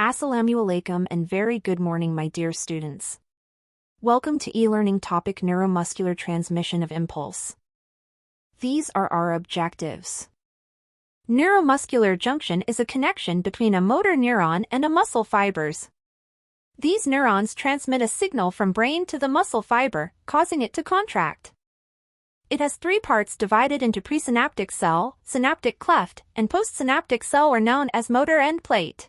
Assalamu alaikum and very good morning, my dear students. Welcome to e-learning topic neuromuscular transmission of impulse. These are our objectives. Neuromuscular junction is a connection between a motor neuron and a muscle fibers. These neurons transmit a signal from brain to the muscle fiber, causing it to contract. It has three parts divided into presynaptic cell, synaptic cleft, and postsynaptic cell, or known as motor end plate.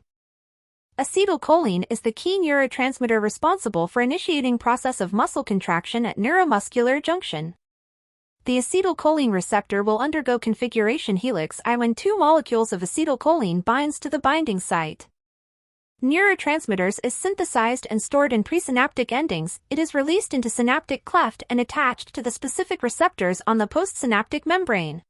Acetylcholine is the key neurotransmitter responsible for initiating process of muscle contraction at neuromuscular junction. The acetylcholine receptor will undergo configuration helix I when two molecules of acetylcholine binds to the binding site. Neurotransmitters is synthesized and stored in presynaptic endings. It is released into synaptic cleft and attached to the specific receptors on the postsynaptic membrane.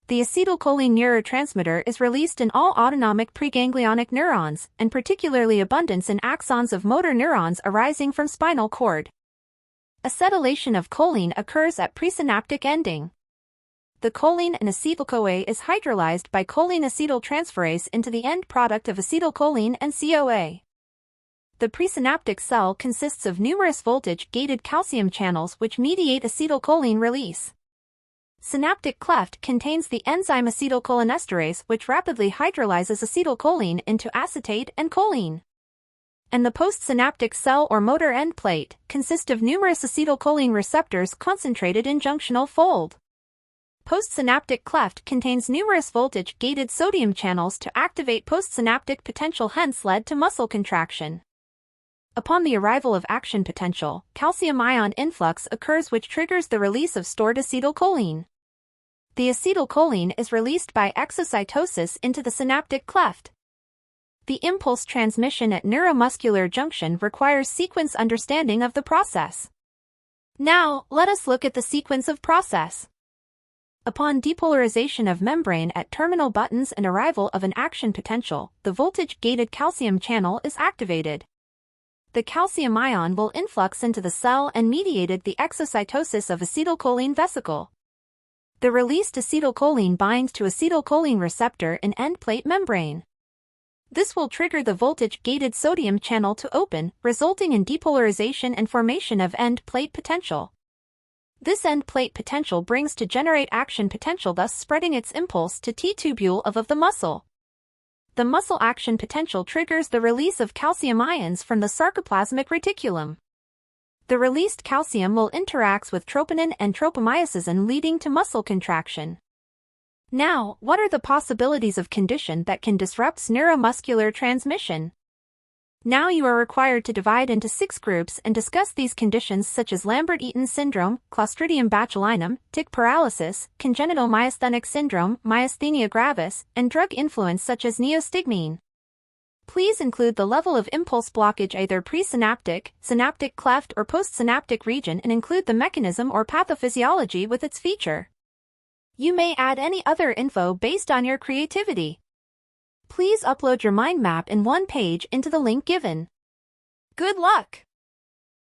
The acetylcholine neurotransmitter is released in all autonomic preganglionic neurons, and particularly abundance in axons of motor neurons arising from spinal cord. Acetylation of choline occurs at presynaptic ending. The choline and acetyl-CoA is hydrolyzed by choline acetyltransferase into the end product of acetylcholine and CoA. The presynaptic cell consists of numerous voltage-gated calcium channels which mediate acetylcholine release. Synaptic cleft contains the enzyme acetylcholinesterase which rapidly hydrolyzes acetylcholine into acetate and choline. And the postsynaptic cell or motor end plate consists of numerous acetylcholine receptors concentrated in junctional fold. Postsynaptic cleft contains numerous voltage-gated sodium channels to activate postsynaptic potential, hence led to muscle contraction. Upon the arrival of action potential, calcium ion influx occurs which triggers the release of stored acetylcholine. The acetylcholine is released by exocytosis into the synaptic cleft. The impulse transmission at neuromuscular junction requires sequence understanding of the process. Now, let us look at the sequence of process. Upon depolarization of membrane at terminal buttons and arrival of an action potential, the voltage-gated calcium channel is activated. The calcium ion will influx into the cell and mediated the exocytosis of acetylcholine vesicle. The released acetylcholine binds to acetylcholine receptor in end plate membrane. This will trigger the voltage-gated sodium channel to open, resulting in depolarization and formation of end plate potential. This end plate potential brings to generate action potential, thus spreading its impulse to T-tubule of the muscle. The muscle action potential triggers the release of calcium ions from the sarcoplasmic reticulum. The released calcium will interact with troponin and tropomyosin, leading to muscle contraction. Now, what are the possibilities of condition that can disrupt neuromuscular transmission? Now you are required to divide into 6 groups and discuss these conditions such as Lambert-Eaton syndrome, Clostridium botulinum, tic paralysis, congenital myasthenic syndrome, myasthenia gravis, and drug influence such as neostigmine. Please include the level of impulse blockage, either presynaptic, synaptic cleft, or postsynaptic region, and include the mechanism or pathophysiology with its feature. You may add any other info based on your creativity. Please upload your mind map in one page into the link given. Good luck!